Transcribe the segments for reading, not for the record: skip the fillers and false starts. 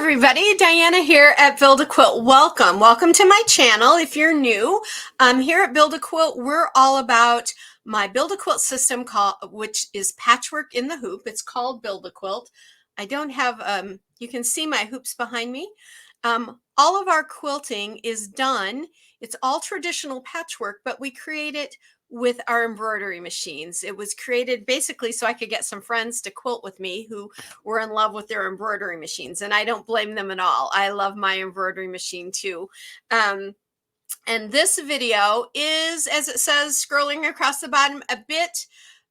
everybody, Diana here at Build A Quilt. Welcome to my channel. If you're new, here at Build A Quilt, we're all about my Build A Quilt system which is patchwork in the hoop. It's called Build A Quilt. I don't have, you can see my hoops behind me. All of our quilting is done. It's all traditional patchwork, but we create it with our embroidery machines. It was created basically so I could get some friends to quilt with me who were in love with their embroidery machines, and I don't blame them at all. I love my embroidery machine too. And this video is, as it says, scrolling across the bottom, a bit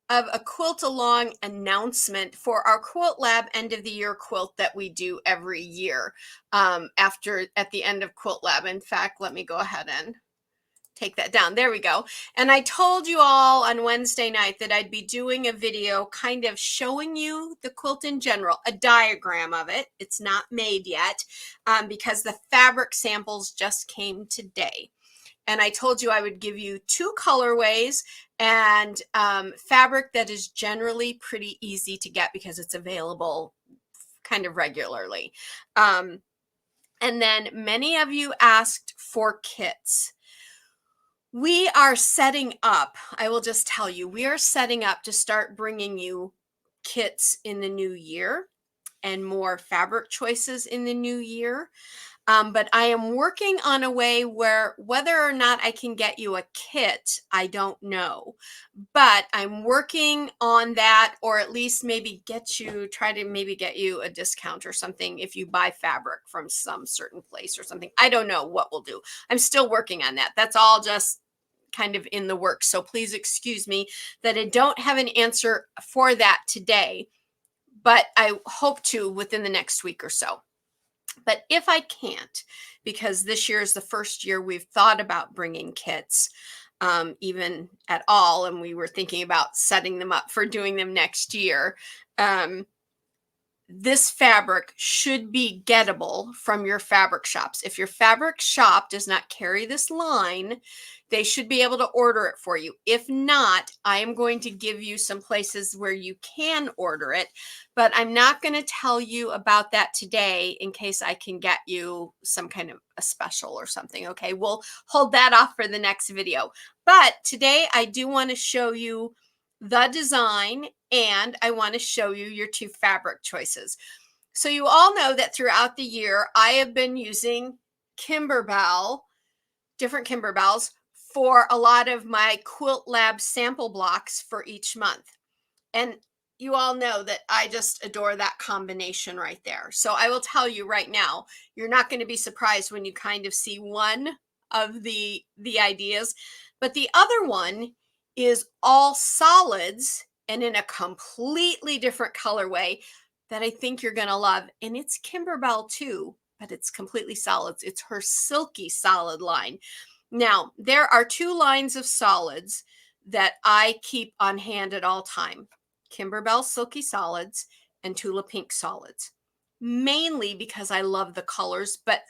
of a quilt along announcement for our Quilt Lab end of the year quilt that we do every year at the end of Quilt Lab. In fact, let me go ahead and take that down. There we go. And I told you all on Wednesday night that I'd be doing a video kind of showing you the quilt in general, a diagram of it. It's not made yet because the fabric samples just came today. And I told you I would give you two colorways and fabric that is generally pretty easy to get because it's available kind of regularly. And then many of you asked for kits. We are setting up, I will just tell you, we are setting up to start bringing you kits in the new year and more fabric choices in the new year. But I am working on a way where whether or not I can get you a kit, I don't know. But I'm working on that, or at least maybe try to maybe get you a discount or something if you buy fabric from some certain place or something. I don't know what we'll do. I'm still working on that. That's all just kind of in the works. So please excuse me that I don't have an answer for that today, but I hope to within the next week or so. But if I can't, because this year is the first year we've thought about bringing kits even at all, and we were thinking about setting them up for doing them next year, this fabric should be gettable from your fabric shops. If your fabric shop does not carry this line, they should be able to order it for you. If not, I am going to give you some places where you can order it, but I'm not going to tell you about that today in case I can get you some kind of a special or something. Okay, we'll hold that off for the next video. But today I do want to show you the design, and I want to show you your two fabric choices. So you all know that throughout the year, I have been using Kimberbell, different Kimberbells, for a lot of my Quilt Lab sample blocks for each month. And you all know that I just adore that combination right there. So I will tell you right now, you're not going to be surprised when you kind of see one of the ideas, but the other one is all solids and in a completely different colorway that I think you're going to love. And it's Kimberbell too, but it's completely solids. It's her silky solid line. Now, there are two lines of solids that I keep on hand at all time. Kimberbell silky solids and Tula pink solids, mainly because I love the colors, but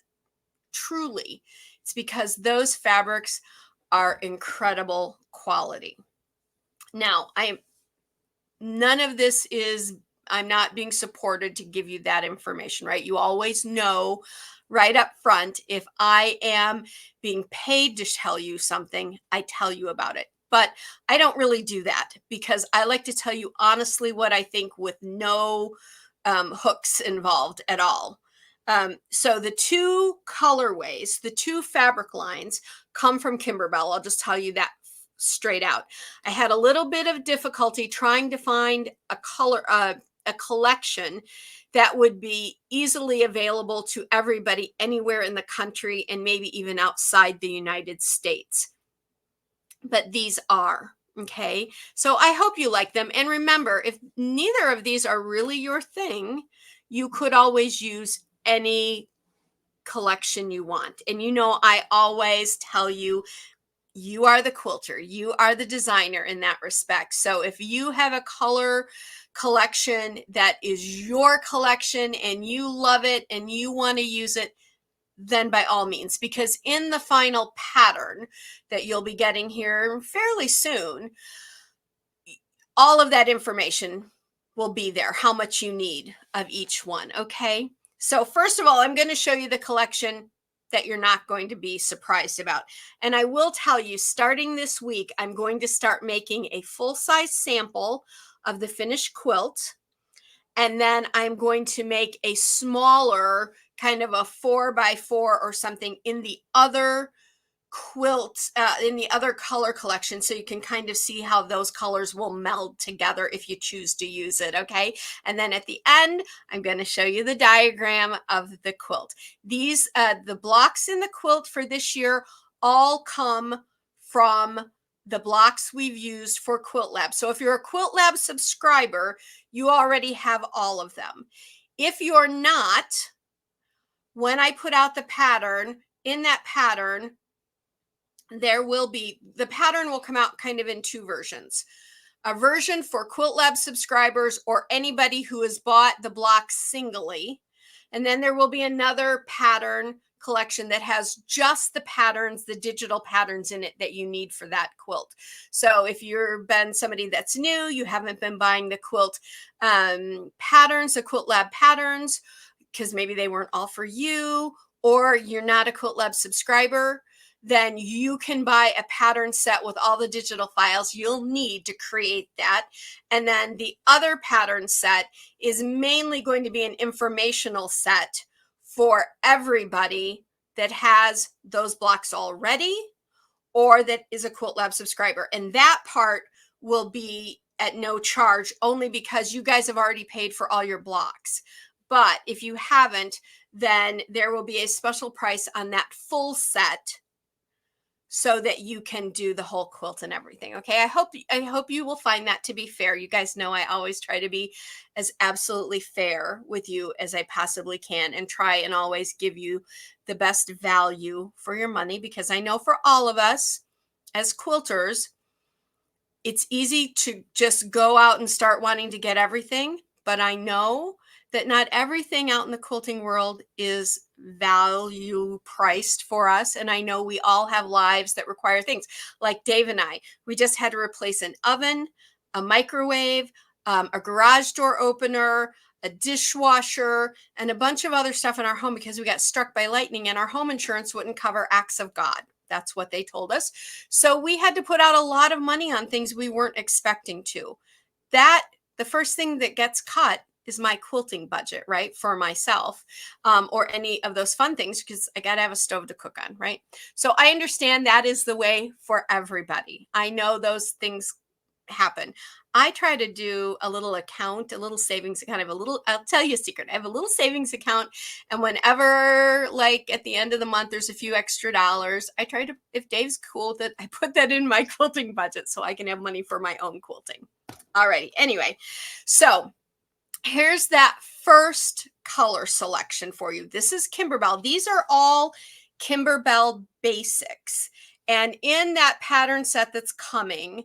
truly it's because those fabrics are incredible quality. Now, none of this is, I'm not being supported to give you that information, right? You always know right up front, if I am being paid to tell you something, I tell you about it. But I don't really do that because I like to tell you honestly what I think with no hooks involved at all. So the two colorways, the two fabric lines come from Kimberbell. I'll just tell you that straight out. I had a little bit of difficulty trying to find a collection that would be easily available to everybody anywhere in the country and maybe even outside the United States. But these are, okay? So I hope you like them. And remember, if neither of these are really your thing, you could always use any collection you want. And you know, I always tell you, you are the quilter, you are the designer in that respect. So if you have a color collection that is your collection and you love it and you want to use it, then by all means, because in the final pattern that you'll be getting here fairly soon, all of that information will be there, how much you need of each one. Okay. So first of all, I'm going to show you the collection that you're not going to be surprised about. And I will tell you, starting this week, I'm going to start making a full-size sample of the finished quilt. And then I'm going to make a smaller, kind of a 4x4 or something in the other quilt, in the other color collection, so you can kind of see how those colors will meld together if you choose to use it. Okay, and then at the end I'm going to show you the diagram of the quilt. These the blocks in the quilt for this year all come from the blocks we've used for Quilt Lab. So if you're a Quilt Lab subscriber, you already have all of them. If you're not, when I put out the pattern, in that pattern there will be, the pattern will come out kind of in two versions. A version for Quilt Lab subscribers or anybody who has bought the blocks singly. And then there will be another pattern collection that has just the patterns, the digital patterns in it that you need for that quilt. So if you've been somebody that's new, you haven't been buying the quilt patterns, the Quilt Lab patterns, because maybe they weren't all for you, or you're not a Quilt Lab subscriber, then you can buy a pattern set with all the digital files you'll need to create that. And then the other pattern set is mainly going to be an informational set for everybody that has those blocks already or that is a Quilt Lab subscriber. And that part will be at no charge, only because you guys have already paid for all your blocks. But if you haven't, then there will be a special price on that full set so that you can do the whole quilt and everything. Okay, I hope you will find that to be fair. You guys know I always try to be as absolutely fair with you as I possibly can, and try and always give you the best value for your money, because I know for all of us as quilters, it's easy to just go out and start wanting to get everything, but I know that not everything out in the quilting world is value priced for us. And I know we all have lives that require things. Like Dave and I, we just had to replace an oven, a microwave, a garage door opener, a dishwasher, and a bunch of other stuff in our home because we got struck by lightning and our home insurance wouldn't cover acts of God. That's what they told us. So we had to put out a lot of money on things we weren't expecting to. The first thing that gets cut is my quilting budget, right? For myself, or any of those fun things, because I got to have a stove to cook on, right? So I understand that is the way for everybody. I know those things happen. I try to do a little account, a little savings account. I have a little, I'll tell you a secret. I have a little savings account. And whenever, like at the end of the month, there's a few extra dollars, I try to, if Dave's cool with it, I put that in my quilting budget so I can have money for my own quilting. Alrighty. Anyway, so here's that first color selection for you. This is Kimberbell. These are all Kimberbell basics. And in that pattern set that's coming,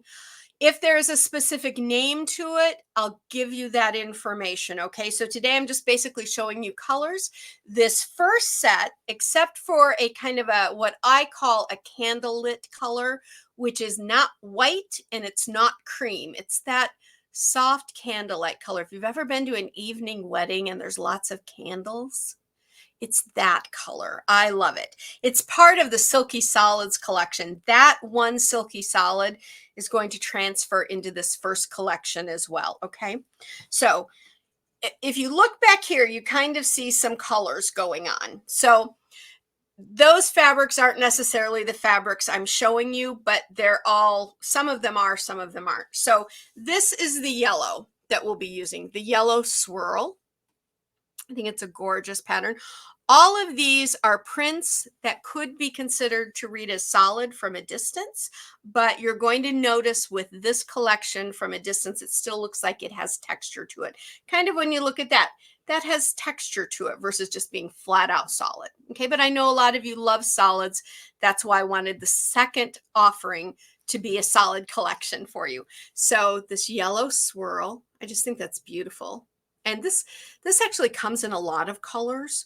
if there's a specific name to it, I'll give you that information. Okay, so today I'm just basically showing you colors. This first set, except for a kind of a, what I call a candlelit color, which is not white and it's not cream. It's that soft candlelight color. If you've ever been to an evening wedding and there's lots of candles, it's that color. I love it. It's part of the Silky Solids collection. That one Silky Solid is going to transfer into this first collection as well. Okay, so if you look back here, you kind of see some colors going on. So those fabrics aren't necessarily the fabrics I'm showing you, but they're all, some of them are, some of them aren't. So this is the yellow that we'll be using, the yellow swirl. I think it's a gorgeous pattern. All of these are prints that could be considered to read as solid from a distance, but you're going to notice with this collection from a distance, it still looks like it has texture to it. Kind of when you look at that, that has texture to it versus just being flat out solid. Okay, but I know a lot of you love solids. That's why I wanted the second offering to be a solid collection for you. So this yellow swirl, I just think that's beautiful. And this actually comes in a lot of colors.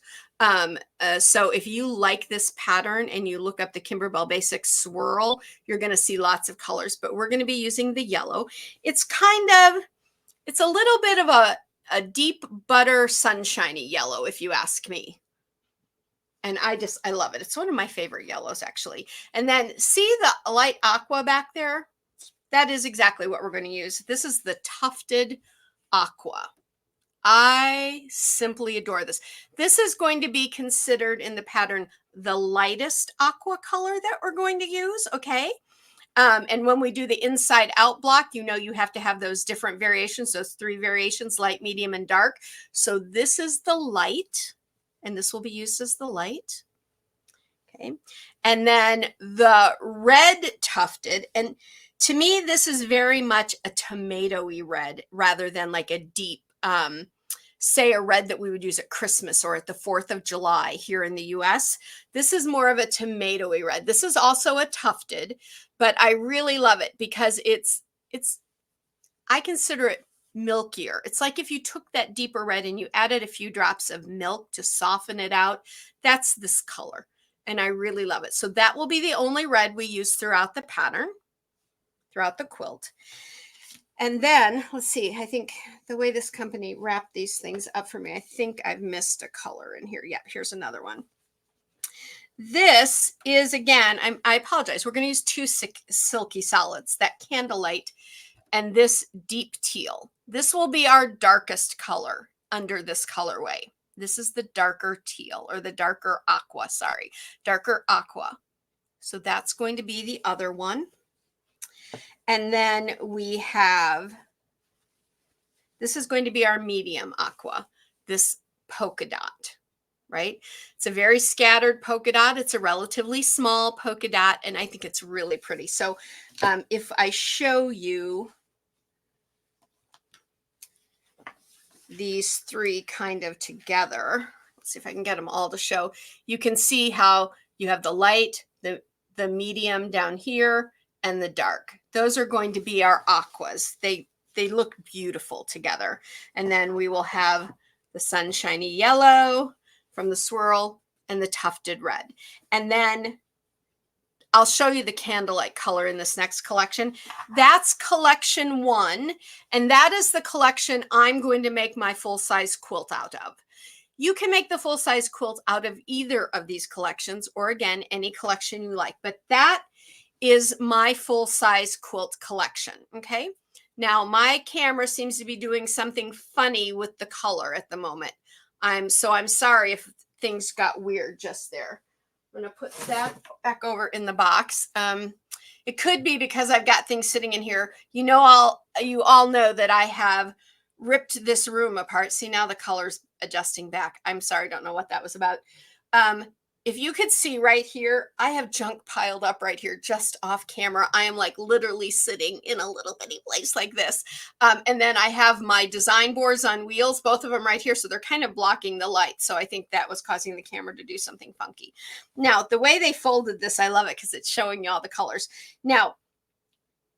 So if you like this pattern and you look up the Kimberbell Basic Swirl, you're going to see lots of colors, but we're going to be using the yellow. It's a little bit of a deep butter sunshiny yellow, if you ask me. And I love it. It's one of my favorite yellows, actually. And then see the light aqua back there? That is exactly what we're going to use. This is the tufted aqua. I simply adore this. This is going to be considered in the pattern the lightest aqua color that we're going to use, okay? And when we do the inside out block, you know you have to have those different variations, those 3 variations, light, medium, and dark. So this is the light, and this will be used as the light. Okay. And then the red tufted, and to me, this is very much a tomatoey red rather than like a deep, say a red that we would use at Christmas or at the 4th of July here in the US. This is more of a tomatoey red. This is also a tufted, but I really love it because I consider it milkier. It's like if you took that deeper red and you added a few drops of milk to soften it out. That's this color. And I really love it. So that will be the only red we use throughout the pattern, throughout the quilt. And then, let's see, I think the way this company wrapped these things up for me, I think I've missed a color in here. Yeah, here's another one. This is, again, I apologize. We're going to use 2 silky solids, that candlelight and this deep teal. This will be our darkest color under this colorway. This is the darker teal, or the darker aqua, sorry, darker aqua. So that's going to be the other one. And then we have, this is going to be our medium aqua, this polka dot, right? It's a very scattered polka dot. It's a relatively small polka dot, and I think it's really pretty. So if I show you these 3 kind of together, let's see if I can get them all to show. You can see how you have the light, the medium down here, and the dark. Those are going to be our aquas. They look beautiful together. And then we will have the sunshiny yellow from the swirl and the tufted red. And then I'll show you the candlelight color in this next collection. That's collection 1, and that is the collection I'm going to make my full-size quilt out of. You can make the full-size quilt out of either of these collections, or again, any collection you like, but that is my full-size quilt collection, okay? Now, my camera seems to be doing something funny with the color at the moment. I'm sorry if things got weird just there. I'm going to put that back over in the box. It could be because I've got things sitting in here. You all know that I have ripped this room apart. See, now the color's adjusting back. I'm sorry, don't know what that was about. If you could see right here, I have junk piled up right here just off camera. I am like literally sitting in a little bitty place like this. And then I have my design boards on wheels, both of them right here. So they're kind of blocking the light. So I think that was causing the camera to do something funky. Now, the way they folded this, I love it because it's showing you all the colors. Now,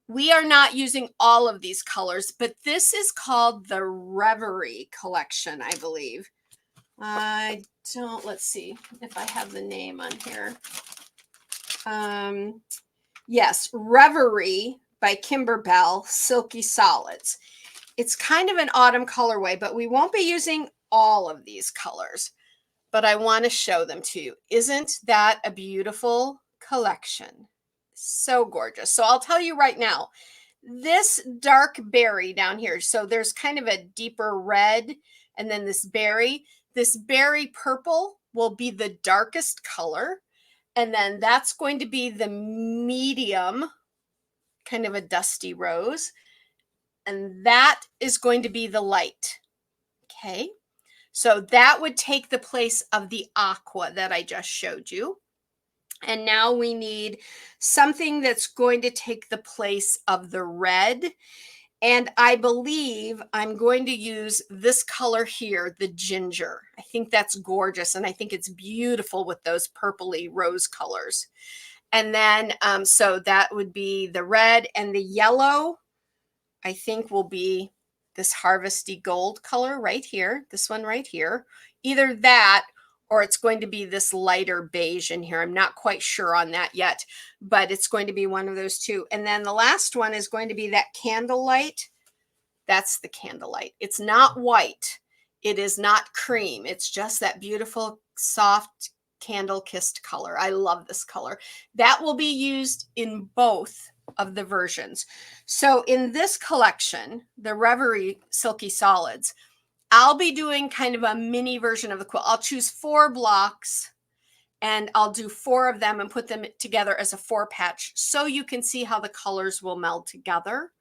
we are not using all of these colors, but this is called the Reverie collection, I believe. Let's see if I have the name on here. Yes, Reverie by Kimberbell, Silky Solids. It's kind of an autumn colorway, but we won't be using all of these colors, but I want to show them to you. Isn't that a beautiful collection? So gorgeous. So I'll tell you right now, this dark berry down here, so there's kind of a deeper red, and then this berry purple will be the darkest color. And then that's going to be the medium, kind of a dusty rose. And that is going to be the light. Okay. So that would take the place of the aqua that I just showed you. And now we need something that's going to take the place of the red. And I believe I'm going to use this color here, the ginger. I think that's gorgeous. And I think it's beautiful with those purpley rose colors. And then, so that would be the red, and the yellow, I think, will be this harvesty gold color right here. This one right here. Either that, or it's going to be this lighter beige in here. I'm not quite sure on that yet, but it's going to be one of those two. And then the last one is going to be that candlelight That's the candlelight. It's not white. It is not cream. It's just that beautiful, soft, candle kissed color. I love this color. That will be used in both of the versions. So in this collection, the Reverie Silky Solids, I'll be doing kind of a mini version of the quilt. I'll choose 4 blocks and I'll do 4 of them and put them together as a 4 patch so you can see how the colors will meld together.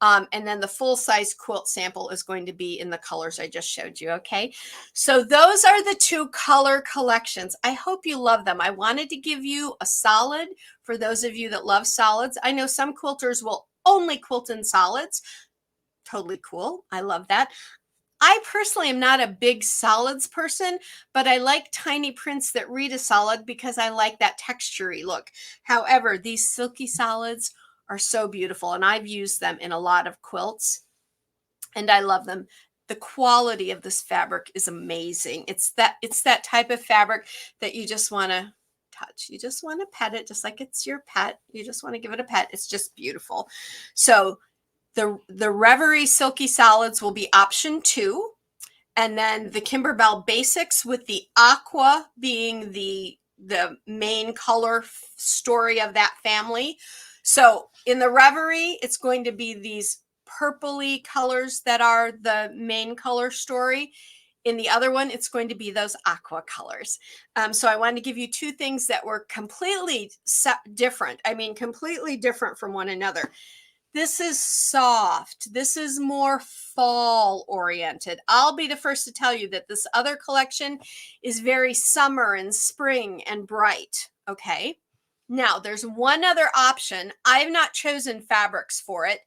And then the full size quilt sample is going to be in the colors I just showed you. Okay. So those are the 2 color collections. I hope you love them. I wanted to give you a solid for those of you that love solids. I know some quilters will only quilt in solids. Totally cool. I love that. I personally am not a big solids person, but I like tiny prints that read a solid because I like that textury look. However, these silky solids are so beautiful and I've used them in a lot of quilts and I love them. The quality of this fabric is amazing. It's that type of fabric that you just want to touch. You just want to pet it just like it's your pet. You just want to give it a pet. It's just beautiful. So the Reverie Silky Solids will be option 2. And then the Kimberbell Basics with the aqua being the main color story of that family. So in the Reverie, it's going to be these purpley colors that are the main color story. In the other one, it's going to be those aqua colors. So I wanted to give you 2 things that were completely different. I mean, completely different from one another. This is soft. This is more fall oriented. I'll be the first to tell you that this other collection is very summer and spring and bright. Okay. Now there's one other option. I have not chosen fabrics for it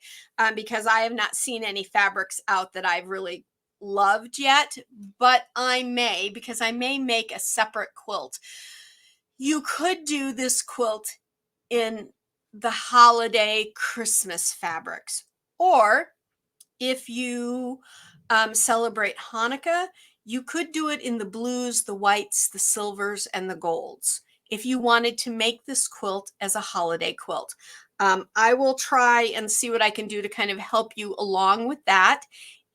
because I have not seen any fabrics out that I've really loved yet, but I may, because I may make a separate quilt. You could do this quilt in the holiday Christmas fabrics. Or if you celebrate Hanukkah, you could do it in the blues, the whites, the silvers, and the golds if you wanted to make this quilt as a holiday quilt. I will try and see what I can do to kind of help you along with that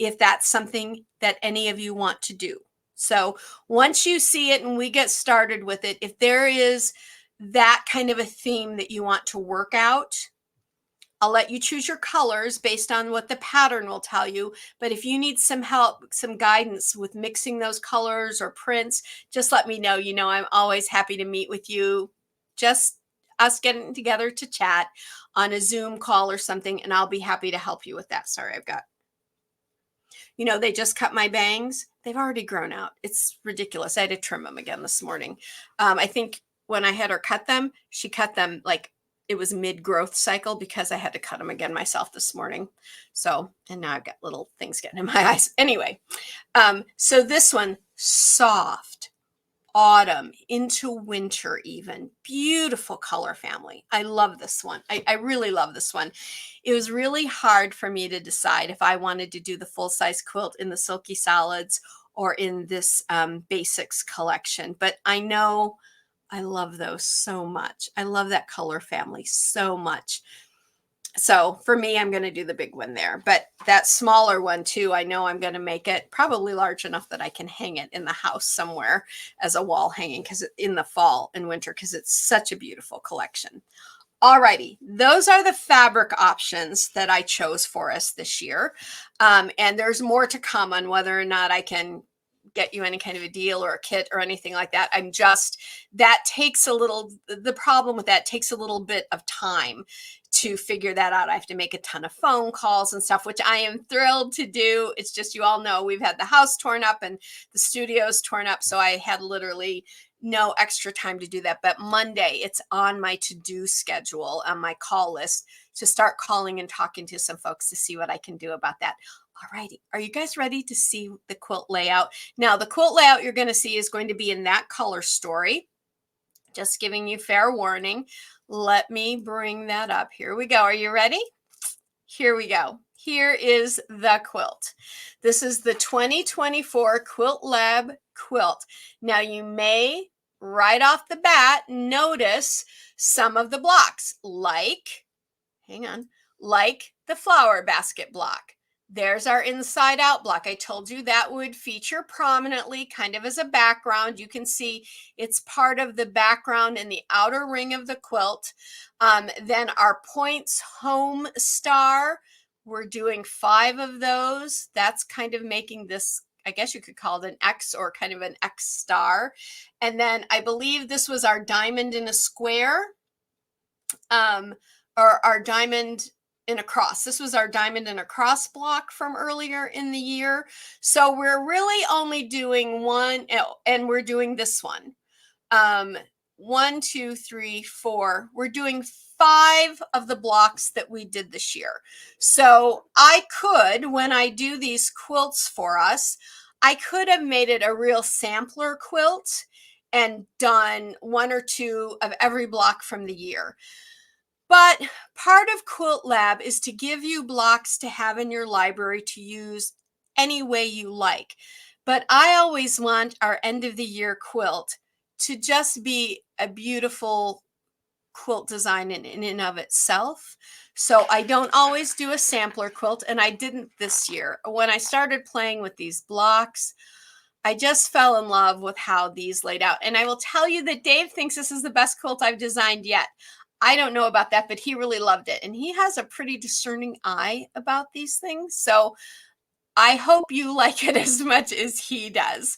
if that's something that any of you want to do. So once you see it and we get started with it, if there is that kind of a theme that you want to work out, I'll let you choose your colors based on what the pattern will tell you. But if you need some help, some guidance with mixing those colors or prints, just let me know. You know, I'm always happy to meet with you. Just us getting together to chat on a Zoom call or something, and I'll be happy to help you with that. Sorry, they just cut my bangs. They've already grown out. It's ridiculous. I had to trim them again this morning. I think when I had her cut them, she cut them like it was mid-growth cycle because I had to cut them again myself this morning. So, and now I've got little things getting in my eyes. Anyway, so this one, soft, autumn into winter even. Beautiful color family. I love this one. I really love this one. It was really hard for me to decide if I wanted to do the full-size quilt in the Silky Solids or in this Basics collection. But I know I love those so much. I love that color family so much. So for me, I'm going to do the big one there, but that smaller one too, I know I'm going to make it probably large enough that I can hang it in the house somewhere as a wall hanging because in the fall and winter, because it's such a beautiful collection. Alrighty, those are the fabric options that I chose for us this year. And there's more to come on whether or not I can get you any kind of a deal or a kit or anything like that. The problem with that takes a little bit of time to figure that out. I have to make a ton of phone calls and stuff, which I am thrilled to do. It's just, you all know we've had the house torn up and the studio's torn up. So I had literally no extra time to do that. But Monday, it's on my to-do schedule, on my call list, to start calling and talking to some folks to see what I can do about that. All righty. Are you guys ready to see the quilt layout? Now, the quilt layout you're going to see is going to be in that color story. Just giving you fair warning. Let me bring that up. Here we go. Are you ready? Here we go. Here is the quilt. This is the 2024 Quilt Lab quilt. Now, you may right off the bat notice some of the blocks like the flower basket block, There's our inside out block. I told you that would feature prominently kind of as a background. You can see it's part of the background in the outer ring of the quilt. Then our points home star, we're doing 5 of those. That's kind of making this, I guess you could call it an X or kind of an X star. And then I believe this was our diamond in a square, or our diamond in a cross. This was our diamond in a cross block from earlier in the year. So we're really only doing one, and we're doing this one. 1, 2, 3, 4. We're doing 5 of the blocks that we did this year. So I could, when I do these quilts for us, I could have made it a real sampler quilt and done 1 or 2 of every block from the year. But part of Quilt Lab is to give you blocks to have in your library to use any way you like. But I always want our end of the year quilt to just be a beautiful quilt design in and of itself. So I don't always do a sampler quilt, and I didn't this year. When I started playing with these blocks, I just fell in love with how these laid out. And I will tell you that Dave thinks this is the best quilt I've designed yet. I don't know about that, but he really loved it. And he has a pretty discerning eye about these things. So I hope you like it as much as he does.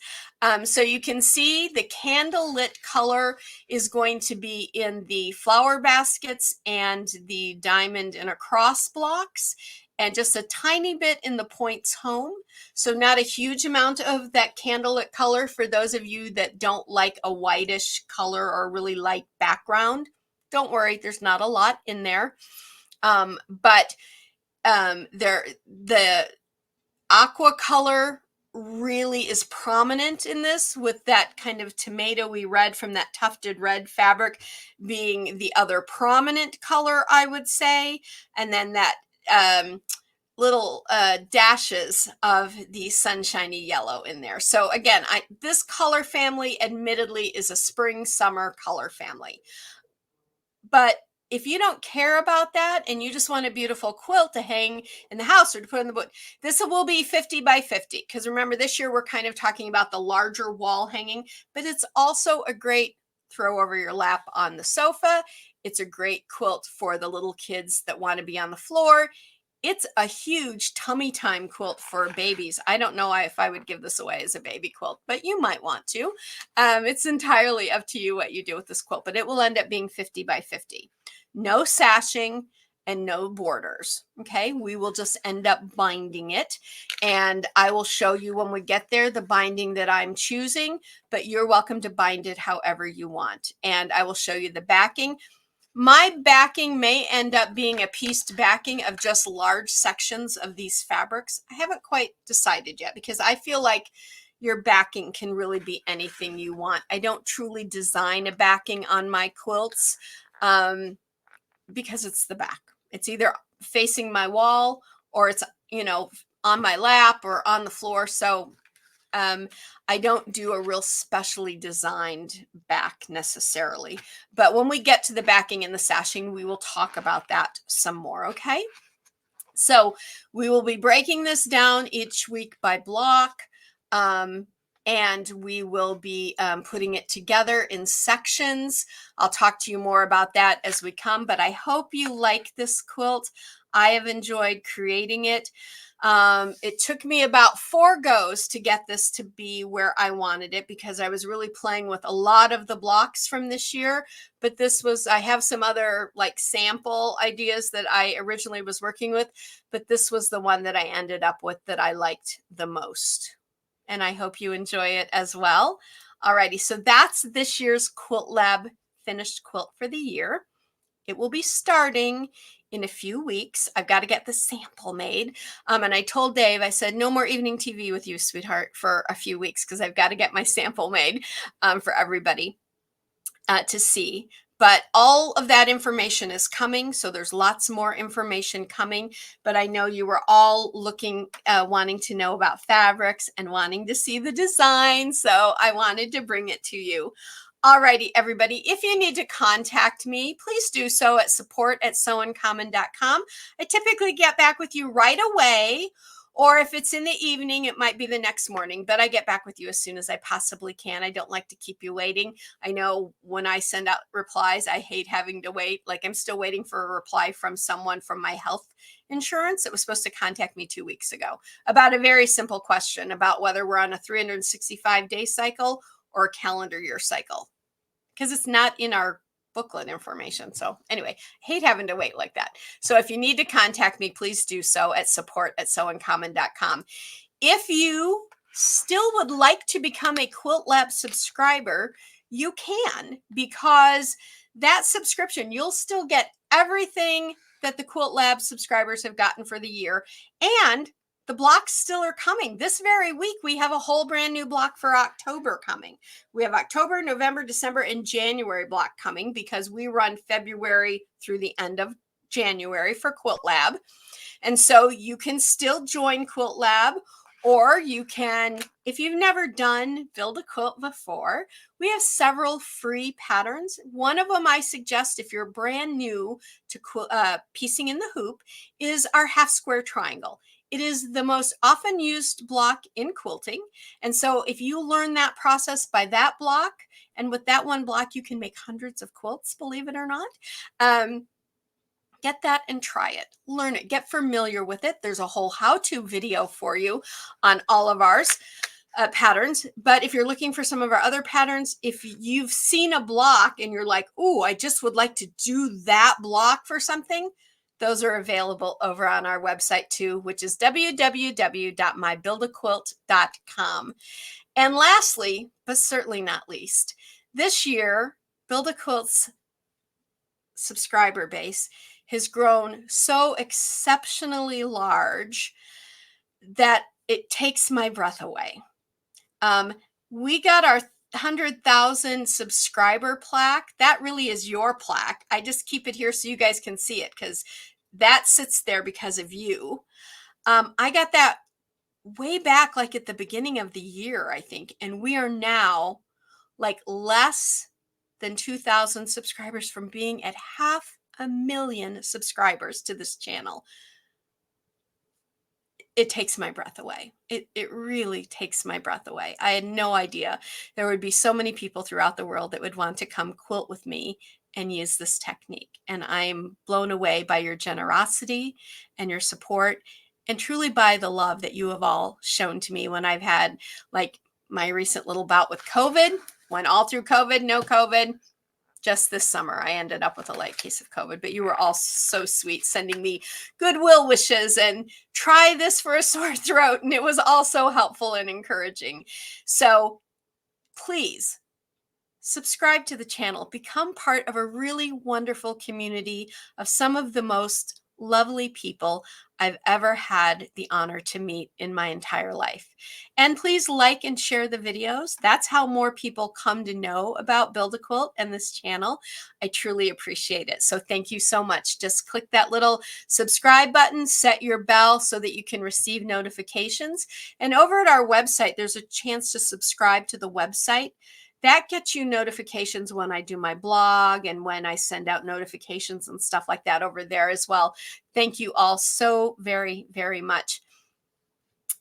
So you can see the candle lit color is going to be in the flower baskets and the diamond in a cross blocks, and just a tiny bit in the points home. So not a huge amount of that candlelit color for those of you that don't like a whitish color or really light background. Don't worry, there's not a lot in there. But the aqua color really is prominent in this, with that kind of tomatoey red from that tufted red fabric being the other prominent color, I would say. And then that little dashes of the sunshiny yellow in there. So again, this color family admittedly is a spring summer color family. But if you don't care about that and you just want a beautiful quilt to hang in the house or to put in the book, this will be 50 by 50. Because remember, this year we're kind of talking about the larger wall hanging, but it's also a great throw over your lap on the sofa. It's a great quilt for the little kids that want to be on the floor. It's a huge tummy time quilt for babies. I don't know if I would give this away as a baby quilt, but you might want to. It's entirely up to you what you do with this quilt, but it will end up being 50 by 50. No sashing and no borders. Okay, we will just end up binding it, and I will show you when we get there the binding that I'm choosing, but you're welcome to bind it however you want. And I will show you the backing. My backing may end up being a pieced backing of just large sections of these fabrics. I haven't quite decided yet, because I feel like your backing can really be anything you want. I don't truly design a backing on my quilts because it's the back. It's either facing my wall or it's, on my lap or on the floor. So I don't do a real specially designed back necessarily, but when we get to the backing and the sashing, we will talk about that some more. Okay. So we will be breaking this down each week by block. And we will be putting it together in sections. I'll talk to you more about that as we come, but I hope you like this quilt. I have enjoyed creating it. It took me about 4 goes to get this to be where I wanted it, because I was really playing with a lot of the blocks from this year. But I have some other like sample ideas that I originally was working with, but this was the one that I ended up with that I liked the most. And I hope you enjoy it as well. Alrighty, so that's this year's Quilt Lab finished quilt for the year. It will be starting in a few weeks. I've got to get the sample made. And I told Dave, I said, no more evening TV with you, sweetheart, for a few weeks, because I've got to get my sample made for everybody to see. But all of that information is coming. So there's lots more information coming. But I know you were all looking, wanting to know about fabrics and wanting to see the design. So I wanted to bring it to you. Alrighty, everybody, if you need to contact me, please do so at support@sewuncommon.com. I typically get back with you right away, Or if it's in the evening, it might be the next morning, but I get back with you as soon as I possibly can. I don't like to keep you waiting. I know when I send out replies, I hate having to wait. Like I'm still waiting for a reply from someone from my health insurance that was supposed to contact me 2 weeks ago about a very simple question about whether we're on a 365-day cycle or a calendar year cycle, because it's not in our booklet information. So anyway, hate having to wait like that. So if you need to contact me, please do so at support@sewuncommon.com. If you still would like to become a Quilt Lab subscriber, you can, because that subscription, you'll still get everything that the Quilt Lab subscribers have gotten for the year. And the blocks still are coming. This very week, we have a whole brand new block for October coming. We have October, November, December, and January block coming because we run February through the end of January for Quilt Lab. And so you can still join Quilt Lab, or you can, if you've never done Build a Quilt before, we have several free patterns. One of them I suggest if you're brand new to piecing in the hoop is our half square triangle. It is the most often used block in quilting. And so if you learn that process by that block, and with that one block, you can make hundreds of quilts, believe it or not. Get that and try it. Learn it. Get familiar with it. There's a whole how-to video for you on all of ours patterns. But if you're looking for some of our other patterns, if you've seen a block and you're like, oh, I just would like to do that block for something, those are available over on our website too, which is www.mybuildaquilt.com. And lastly, but certainly not least, this year, Build a Quilt's subscriber base has grown so exceptionally large that it takes my breath away. We got our 100,000 subscriber plaque. That really is your plaque. I just keep it here so you guys can see it because that sits there because of you. I got that way back, like at the beginning of the year, I think. And we are now like less than 2,000 subscribers from being at 500,000 subscribers to this channel. It takes my breath away. It really takes my breath away. I had no idea there would be so many people throughout the world that would want to come quilt with me and use this technique. And I'm blown away by your generosity and your support, and truly by the love that you have all shown to me when I've had like my recent little bout with COVID, went all through COVID, no COVID. Just this summer, I ended up with a light case of COVID, but you were all so sweet, sending me goodwill wishes and try this for a sore throat. And it was all so helpful and encouraging. So please subscribe to the channel, become part of a really wonderful community of some of the most lovely people I've ever had the honor to meet in my entire life. And please like and share the videos. That's how more people come to know about Build a Quilt and this channel. I truly appreciate it. So thank you so much. Just click that little subscribe button, set your bell so that you can receive notifications. And over at our website, there's a chance to subscribe to the website. That gets you notifications when I do my blog and when I send out notifications and stuff like that over there as well. Thank you all so very, very much.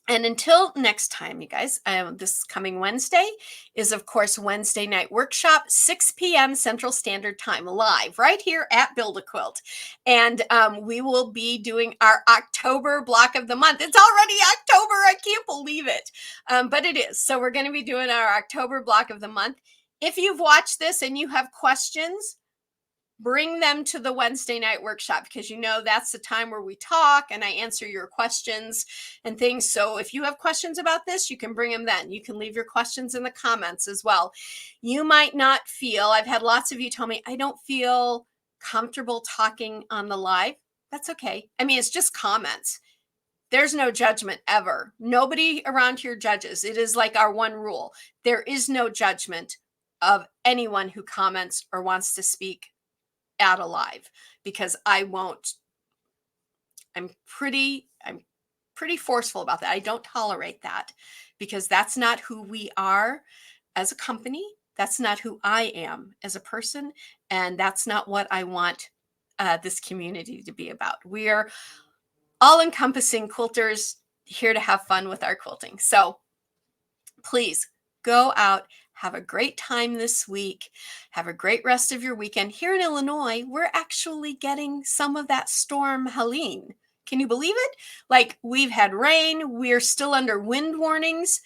And until next time, you guys, this coming Wednesday is, of course, Wednesday night workshop, 6 p.m. Central Standard Time, live right here at Build a Quilt. And we will be doing our October block of the month. It's already October. I can't believe it. But it is. So we're going to be doing our October block of the month. If you've watched this and you have questions, bring them to the Wednesday night workshop, because you know that's the time where we talk and I answer your questions and things. So if you have questions about this, you can bring them then. You can leave your questions in the comments as well. You might not feel, I've had lots of you tell me, I don't feel comfortable talking on the live. That's okay. I mean, it's just comments. There's no judgment ever. Nobody around here judges. It is like our one rule. There is no judgment of anyone who comments or wants to speak out alive, because I won't. I'm pretty forceful about that. I don't tolerate that, because that's not who we are as a company. That's not who I am as a person. And that's not what I want this community to be about. We are all encompassing quilters here to have fun with our quilting. So please go out, have a great time this week, have a great rest of your weekend. Here in Illinois, we're actually getting some of that storm Helene. Can you believe it? Like, we've had rain, we're still under wind warnings.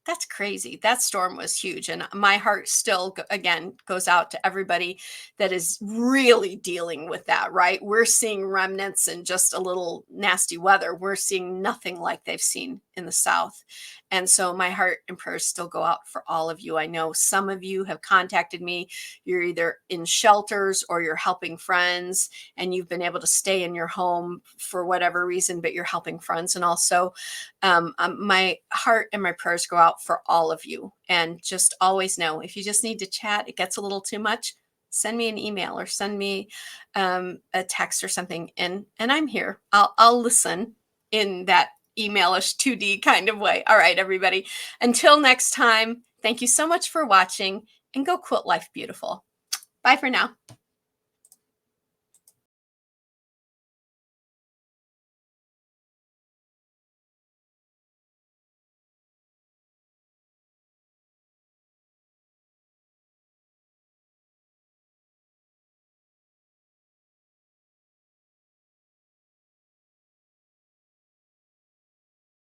That's crazy. That storm was huge. And my heart still, again, goes out to everybody that is really dealing with that, right? We're seeing remnants and just a little nasty weather. We're seeing nothing like they've seen in the South. And so my heart and prayers still go out for all of you. I know some of you have contacted me. You're either in shelters or you're helping friends, and you've been able to stay in your home for whatever reason, but you're helping friends. And also, my heart and my prayers go out for all of you. And just always know, if you just need to chat, it gets a little too much, send me an email or send me a text or something, and I'm here. I'll listen in that emailish 2D kind of way. All right, everybody. Until next time, thank you so much for watching, and go quilt life beautiful. Bye for now.